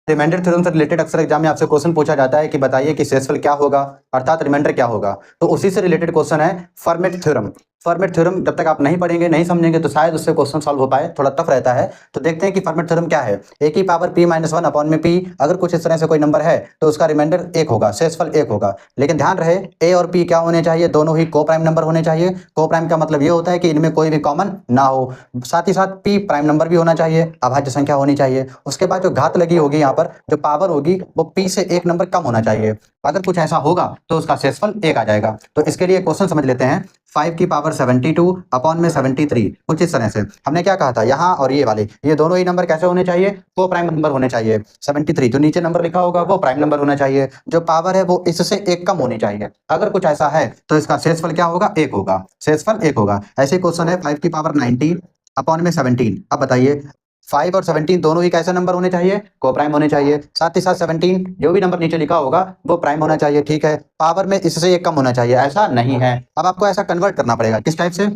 Remainder theorem से related अक्सर exam में आपसे क्वेश्चन पूछा जाता है कि बताइए कि शेषफल क्या होगा अर्थात रिमाइंडर क्या होगा। तो उसी से रिलेटेड क्वेश्चन है फॉर्मेट थ्योरम। फॉर्मेट थ्योरम जब तक आप नहीं पढ़ेंगे नहीं समझेंगे तो शायद उससे क्वेश्चन सॉल्व हो पाए, थोड़ा टफ रहता है। तो देखते हैं कि फॉर्मेट थ्योरम क्या है। ए की पावर p माइनस 1 अपॉन में p, अगर कुछ इस तरह से कोई नंबर है तो उसका रिमाइंडर 1 होगा, शेषफल 1 होगा। लेकिन ध्यान रहे a और p क्या होने चाहिए, दोनों ही को प्राइम नंबर होने चाहिए। को प्राइम का मतलब ये होता है कि इनमें कोई भी कॉमन ना हो, साथ ही साथ p प्राइम नंबर भी होना चाहिए, अभाज्य संख्या होनी चाहिए। उसके बाद जो घात लगी होगी यहाँ पर जो पावर होगी वो p से एक नंबर कम होना चाहिए। अगर कुछ ऐसा होगा तो उसका शेषफल 1 आ जाएगा। तो इसके लिए क्वेश्चन समझ लेते हैं। 5 की पावर 72 अपॉन में 73, कुछ इस तरह से। हमने क्या कहा था, यहाँ और ये वाले ये दोनों ही नंबर कैसे होने चाहिए, को प्राइम नंबर होने चाहिए। 73 जो नीचे नंबर लिखा होगा वो प्राइम नंबर होना चाहिए, जो पावर है वो इससे एक कम होनी चाहिए। अगर कुछ ऐसा है तो इसका शेषफल क्या होगा, 1 होगा, शेषफल 1 होगा। ऐसे क्वेश्चन है 5 की पावर 90 अपॉन में 17। अब बताइए 5 और 17 दोनों ही कैसे नंबर होने चाहिए, को प्राइम होने चाहिए। साथ ही साथ 17 जो भी नंबर नीचे लिखा होगा वो प्राइम होना चाहिए, ठीक है। पावर में इससे एक कम होना चाहिए, ऐसा नहीं है। अब आपको ऐसा कन्वर्ट करना पड़ेगा, किस टाइप से,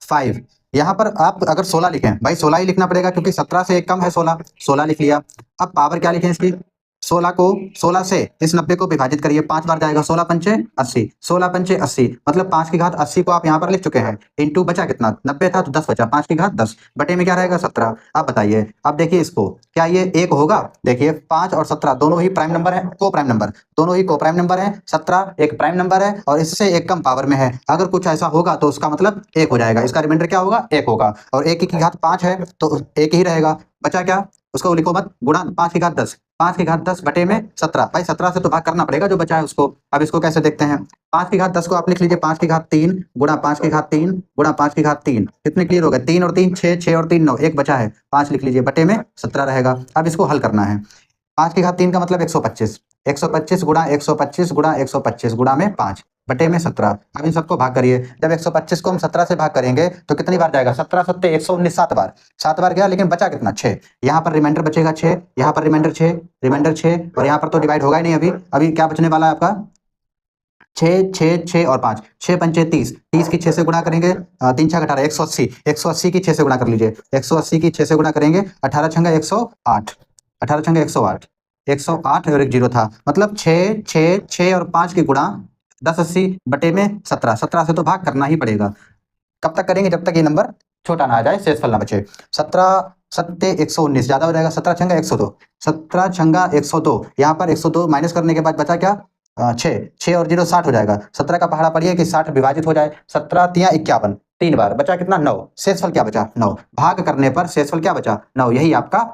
5 यहाँ पर आप अगर 16 लिखें, भाई 16 ही लिखना पड़ेगा क्योंकि 17 से एक कम है 16, 16 लिख लिया। अब पावर क्या लिखें इसकी, 16 से इस 90 को विभाजित करिए, 5 बार जाएगा, 16 पंचे 80, 16 पंचे 80, मतलब 5 की घात 80 को आप यहाँ पर लिख चुके हैं। इंटू बचा कितना, 90 था तो 10 बचा, 5 की घात 10 बटे में क्या रहेगा 17। अब बताइए, अब देखिए इसको, क्या ये 1 होगा, देखिए 5 और 17 दोनों ही प्राइम नंबर है, को प्राइम नंबर, दोनों ही को प्राइम नंबर है। 17 एक प्राइम नंबर है और इससे एक कम पावर में है। अगर कुछ ऐसा होगा तो उसका मतलब 1 हो जाएगा, इसका रिमाइंडर क्या होगा, 1 होगा। और 1 की घात 5 है तो 1 ही रहेगा, बचा क्या, उसको लिखो मत, गुणा 5 की घात 10, 5 की घात 10 बटे में 17। भाई 17 से तो भाग करना पड़ेगा जो बचा है उसको। अब इसको कैसे देखते हैं, 5 की घात 10 को आप लिख लीजिए 5 की घात 3 गुणा 5 की घात 3 गुणा 5 की घात 3, कितने क्लियर हो गए, 3 और 3 6, 6 और 3 9, एक बचा है 5 लिख लीजिए बटे में 17 रहेगा। अब इसको हल करना है, 5 की घात 3 का मतलब 125, 125 गुणा 125 गुणा 125 गुणा में 5 बटे में 17। अब इन सबको भाग करिए, जब 125 को हम 17 से भाग करेंगे तो कितनी बार जाएगा, 17 सत्ते 119, 7 बार, 7 बार गया, लेकिन बचा कितना, 6। यहाँ पर रिमाइंडर बचेगा 6, यहाँ पर रिमाइंडर 6, रिमाइंडर 6, और यहाँ पर तो डिवाइड होगा ही नहीं। अभी क्या बचने वाला है आपका, 6 6 6 और 5, 6 पंचे 30, 30 की 6 से गुणा करेंगे, 3 6 18, 180, 180 की 6 से गुणा कर लीजिए, 180 की 6 से गुणा करेंगे, 18 छंगा 108, 18 छंगा 108, 108 और एक जीरो था, मतलब 6 6 6 और 5 की गुणा 1080 बटे में 17, 17 से तो भाग करना ही पड़ेगा। कब तक करेंगे, जब तक ये नंबर छोटा ना आ जाए, शेषफल ना बचे। 17 सत्ते 119 ज्यादा हो जाएगा, 17 छंगा 102, 17 छंगा 102, यहाँ पर 102 माइनस करने के बाद बचा क्या, 6, 6 और 0 60 हो जाएगा। 17 का पहाड़ा पड़िए कि 60 विभाजित हो जाए, 17 तिया 51, 3 बार बचा कितना, 9। शेषफल क्या बचा, 9। भाग करने पर शेषफल क्या बचा, 9, यही आपका